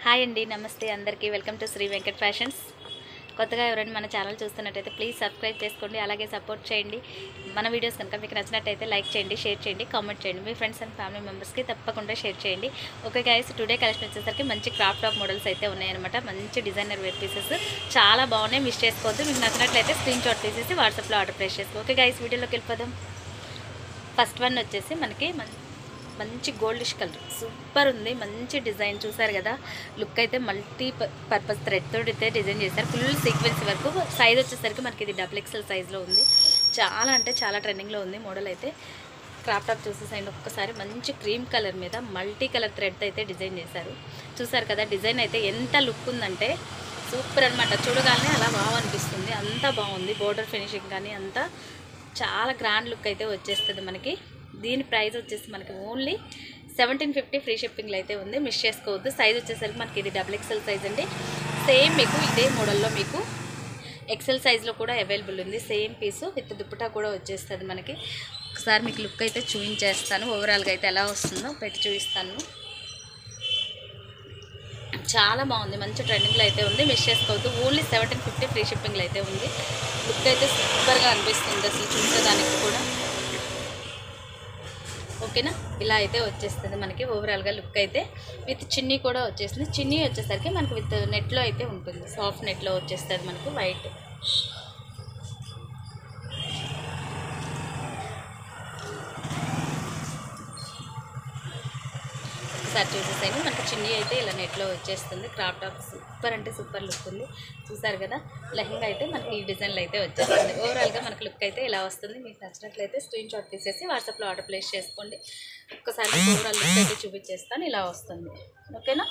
Hi అండి, నమస్తే అందరికీ. Welcome to Shri Venkat Fashions. కొత్తగా ఎవరైనా మన ఛానల్ చూస్తున్నట్టయితే ప్లీజ్ సబ్స్క్రైబ్ చేసుకోండి, అలాగే సపోర్ట్ చేయండి. మన వీడియోస్ కనుక మీకు నచ్చినట్టయితే లైక్ చేయండి, షేర్ చేయండి, కామెంట్ చేయండి. మీ ఫ్రెండ్స్ అండ్ ఫ్యామిలీ మెంబర్స్కి తప్పకుండా షేర్ చేయండి. ఓకే గైస్, టుడే కలెక్షన్ వచ్చేసరికి మంచి క్రాప్ టాప్ మోడల్స్ అయితే ఉన్నాయన్నమాట. మంచి డిజైనర్ వేర్ పీసెస్ చాలా బాగున్నాయి, మిస్ చేసుకోవద్దు. మీకు నచ్చినట్లయితే స్క్రీన్ షాట్ తీసేసి వాట్సాప్లో ఆర్డర్ ప్లేస్ చేసుకో. ఓకే గైస్, వీడియోలోకి వెళ్ళిపోదాం. ఫస్ట్ వన్ వచ్చేసి మనకి మంచి గోల్డిష్ కలర్ సూపర్ ఉంది. మంచి డిజైన్ చూసారు కదా. లుక్ అయితే మల్టీ పర్పస్ థ్రెడ్ తోటి అయితే డిజైన్ చేశారు. ఫుల్ సీక్వెన్స్ వరకు. సైజ్ వచ్చేసరికి మనకి ఇది XXL సైజ్లో ఉంది. చాలా అంటే చాలా ట్రెండింగ్లో ఉంది మోడల్ అయితే. క్రాప్ టాప్ చూసేసండి ఒక్కసారి. మంచి క్రీమ్ కలర్ మీద మల్టీ కలర్ థ్రెడ్ అయితే డిజైన్ చేశారు. చూసారు కదా, డిజైన్ అయితే ఎంత లుక్ ఉందంటే సూపర్ అనమాట. చూడగానే అలా బాగా అనిపిస్తుంది, అంత బాగుంది. బోర్డర్ ఫినిషింగ్ కానీ అంతా చాలా గ్రాండ్ లుక్ అయితే వచ్చేస్తుంది మనకి. దీని ప్రైస్ వచ్చేసి మనకి ఓన్లీ 1750 ఫ్రీ షిప్పింగ్లో అయితే ఉంది, మిస్ చేసుకోవద్దు. సైజ్ వచ్చేసరికి మనకి ఇది XXL సైజ్ అండి. సేమ్ మీకు ఇదే మోడల్లో మీకు XL సైజ్లో కూడా అవైలబుల్ ఉంది. సేమ్ పీసు విత్ దుప్పటా కూడా వచ్చేస్తుంది మనకి. ఒకసారి మీకు లుక్ అయితే చూపించేస్తాను. ఓవరాల్గా అయితే ఎలా వస్తుందో పెట్టి చూపిస్తాను. చాలా బాగుంది, మంచి ట్రెండింగ్లో అయితే ఉంది, మిస్ చేసుకోవద్దు. ఓన్లీ 1750 ఫ్రీ షిప్పింగ్లో అయితే ఉంది. లుక్ అయితే సూపర్గా అనిపిస్తుంది అసలు చూసేదానికి కూడా. ఓకేనా, ఇలా అయితే వచ్చేస్తుంది మనకి ఓవరాల్గా లుక్ అయితే. విత్ చిన్నీ కూడా వచ్చేస్తుంది. చిన్నీ వచ్చేసరికి మనకి విత్ నెట్లో అయితే ఉంటుంది, సాఫ్ట్ నెట్లో వచ్చేస్తుంది మనకి వైట్. ఒకసారి చూసేసాను, మనకి చిన్నీ అయితే ఇలా నెట్లో వచ్చేస్తుంది. క్రాప్ టాప్ సూపర్ అంటే సూపర్ లుక్ ఉంది. చూసారు కదా, లెహంగా అయితే మనకి ఈ డిజైన్లో అయితే వచ్చేస్తుంది. ఓవరాల్గా మనకి లుక్ అయితే ఇలా వస్తుంది. మీకు నచ్చినట్లయితే స్క్రీన్ షాట్ తీసేసి వాట్సాప్లో ఆర్డర్ ప్లేస్ చేసుకోండి. ఒక్కసారి ఓవరాల్ లుక్ అయితే చూపించేస్తాను. ఇలా వస్తుంది. ఓకేనా,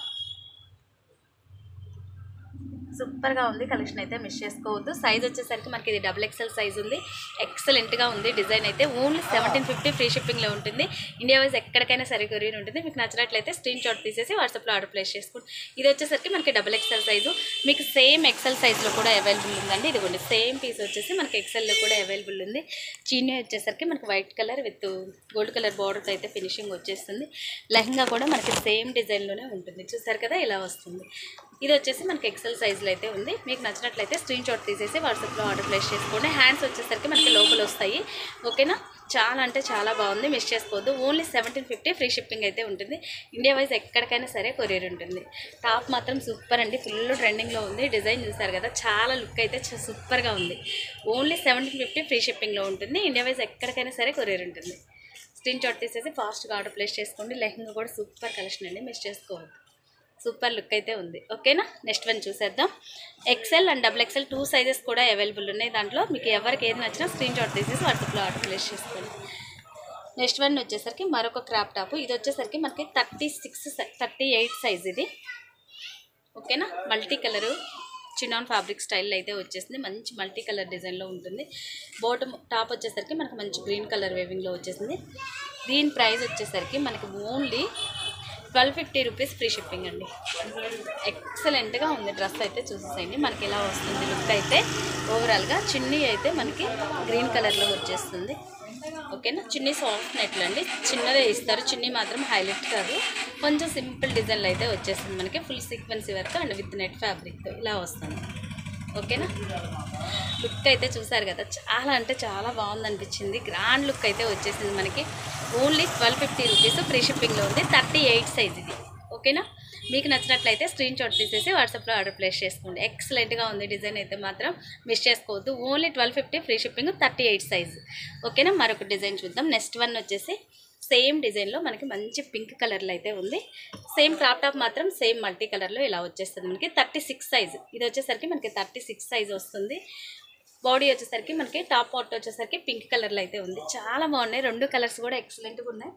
సూపర్గా ఉంది. కలెక్షన్ అయితే మిస్ చేసుకోవద్దు. సైజ్ వచ్చేసరికి మనకి ఇది XXL సైజ్ ఉంది. ఎక్సలెంట్గా ఉంది డిజైన్ అయితే. ఓన్లీ 1750 ఫ్రీ షిప్పింగ్లో ఉంటుంది. ఇండియా వైజ్ ఎక్కడికైనా సరే కొరియర్ ఉంటుంది. మీకు నచ్చినట్లయితే స్క్రీన్ షాట్ తీసేసి వాట్సాప్లో ఆర్డర్ ప్లేస్ చేసుకోండి. ఇది వచ్చేసరికి మనకి XXL సైజు. మీకు సేమ్ XL సైజ్లో కూడా అవైలబుల్ ఉందండి. ఇదిగోండి, సేమ్ పీస్ వచ్చేసి మనకి XLలో కూడా అవైలబుల్ ఉంది. చీనీ వచ్చేసరికి మనకి white colour with gold colour borders అయితే ఫినిషింగ్ వచ్చేస్తుంది. లెహంగా కూడా మనకి సేమ్ డిజైన్లోనే ఉంటుంది. చూసారు కదా, ఇలా వస్తుంది. ఇది వచ్చేసి మనకి XL సైజులో అయితే ఉంది. మీకు నచ్చినట్లయితే స్క్రీన్ షాట్ తీసేసి వాట్సాప్లో ఆర్డర్ ప్లేస్ చేసుకోండి. హ్యాండ్స్ వచ్చేసరికి మనకి లోపల వస్తాయి. ఓకేనా, చాలా అంటే చాలా బాగుంది, మిస్ చేసుకోవద్దు. ఓన్లీ 1750 ఫ్రీ షిప్పింగ్ అయితే ఉంటుంది. ఇండియా వైజ్ ఎక్కడికైనా సరే కొరియర్ ఉంటుంది. టాప్ మాత్రం సూపర్ అండి, ఫుల్ ట్రెండింగ్లో ఉంది. డిజైన్ చూసారు కదా, చాలా లుక్ అయితే సూపర్గా ఉంది. ఓన్లీ 1750 ఫ్రీ షిప్పింగ్లో ఉంటుంది. ఇండియా వైజ్ ఎక్కడికైనా సరే కొరియర్ ఉంటుంది. స్క్రీన్ షాట్ తీసేసి ఫాస్ట్గా ఆర్డర్ ప్లేస్ చేసుకోండి. లెహంగా కూడా సూపర్ కలెక్షన్ అండి, మిస్ చేసుకోవద్దు. సూపర్ లుక్ అయితే ఉంది. ఓకేనా, నెక్స్ట్ వన్ చూసేద్దాం. XL అండ్ XXL 2 సైజెస్ కూడా అవైలబుల్ ఉన్నాయి. దాంట్లో మీకు ఎవరికి ఏది నచ్చినా స్క్రీన్ షాట్ తీసేసి వాట్సాప్లో ఆర్డర్ ప్లేస్ చేసుకోండి. నెక్స్ట్ వన్ వచ్చేసరికి మరొక క్రాప్ టాప్. ఇది వచ్చేసరికి మనకి 38 సైజ్ ఇది. ఓకేనా, multi colour chinon fabric style అయితే వచ్చేసింది. మంచి మల్టీ కలర్ డిజైన్లో ఉంటుంది. బాటమ్ టాప్ వచ్చేసరికి మనకి మంచి గ్రీన్ కలర్ వేవింగ్లో వచ్చేసింది. దీని ప్రైస్ వచ్చేసరికి మనకి ఓన్లీ 1250 రూపీస్ ఫ్రీ షిప్పింగ్ అండి. ఎక్సలెంట్గా ఉంది. డ్రెస్ అయితే చూసేసేయండి మనకి ఎలా వస్తుంది లుక్ అయితే. ఓవరాల్గా చిన్నీ అయితే మనకి గ్రీన్ కలర్లో వచ్చేస్తుంది. ఓకేనా, చిన్నీ సాఫ్ట్ నెట్లు అండి, చిన్నదే ఇస్తారు. చిన్నీ మాత్రం హైలైట్ కాదు, కొంచెం సింపుల్ డిజైన్లో అయితే వచ్చేస్తుంది మనకి. Full sequence work and with net fabric ఇలా వస్తుంది. ఓకేనా, లుక్ అయితే చూసారు కదా, చాలా అంటే చాలా బాగుంది అనిపించింది. గ్రాండ్ లుక్ అయితే వచ్చేసింది మనకి. ఓన్లీ 1250 రూపీస్ ఫ్రీ షిప్పింగ్లో ఉంది. 38 సైజ్ ఇది. ఓకేనా, మీకు నచ్చినట్లయితే స్క్రీన్ షాట్ తీసేసి వాట్సాప్లో ఆర్డర్ ప్లేస్ చేసుకోండి. ఎక్సలెంట్గా ఉంది డిజైన్ అయితే, మాత్రం మిస్ చేసుకోవద్దు. Only 1250 free shipping, 38 size. ఓకేనా, మరొక డిజైన్ చూద్దాం. నెక్స్ట్ వన్ వచ్చేసి సేమ్ డిజైన్లో మనకి మంచి పింక్ కలర్లో అయితే ఉంది. సేమ్ క్రాప్ టాప్ మాత్రం సేమ్ మల్టీ కలర్లో ఇలా వచ్చేస్తుంది మనకి. 36 సైజ్. ఇది వచ్చేసరికి మనకి 36 సైజ్ వస్తుంది. బాడీ వచ్చేసరికి మనకి టాప్ పార్ట్ వచ్చేసరికి పింక్ కలర్లో అయితే ఉంది. చాలా బాగున్నాయి, రెండు కలర్స్ కూడా ఎక్సలెంట్గా ఉన్నాయి.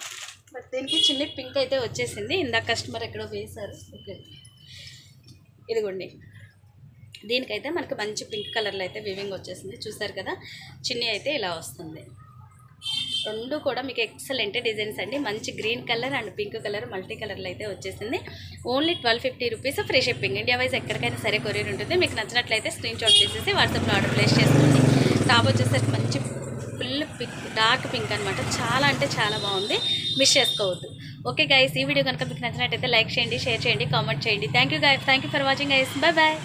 బట్ దీనికి చిన్న పింక్ అయితే వచ్చేసింది. ఇందాక కస్టమర్ ఎక్కడో వేశారు. ఓకే, ఇదిగోండి, దీనికైతే మనకి మంచి పింక్ కలర్లో అయితే వివింగ్ వచ్చేసింది. చూసారు కదా, చిన్ని అయితే ఇలా వస్తుంది. రెండు కూడా మీకు ఎక్సలెంట్ డిజైన్స్ అండి. మంచి green colour and pink colour multi కలర్లో అయితే వచ్చేసింది. Only 1250 rupees free shipping. India wise ఎక్కడికైనా సరే కొరియర్ ఉంటుంది. మీకు నచ్చినట్లయితే స్క్రీన్ షాట్ తీసేసి వాట్సాప్లో ఆర్డర్ ప్లేస్ చేసుకోండి. టాప్ వచ్చేసరికి మంచి ఫుల్ పింక్, డార్క్ పింక్ అనమాట. చాలా అంటే చాలా బాగుంది, మిస్ చేసుకోవద్దు. ఓకే గైస్, ఈ వీడియో కనుక మీకు నచ్చినట్టయితే లైక్ చేయండి, షేర్ చేయండి, కామెంట్ చేయండి. Thank you for watching guys. Bye bye.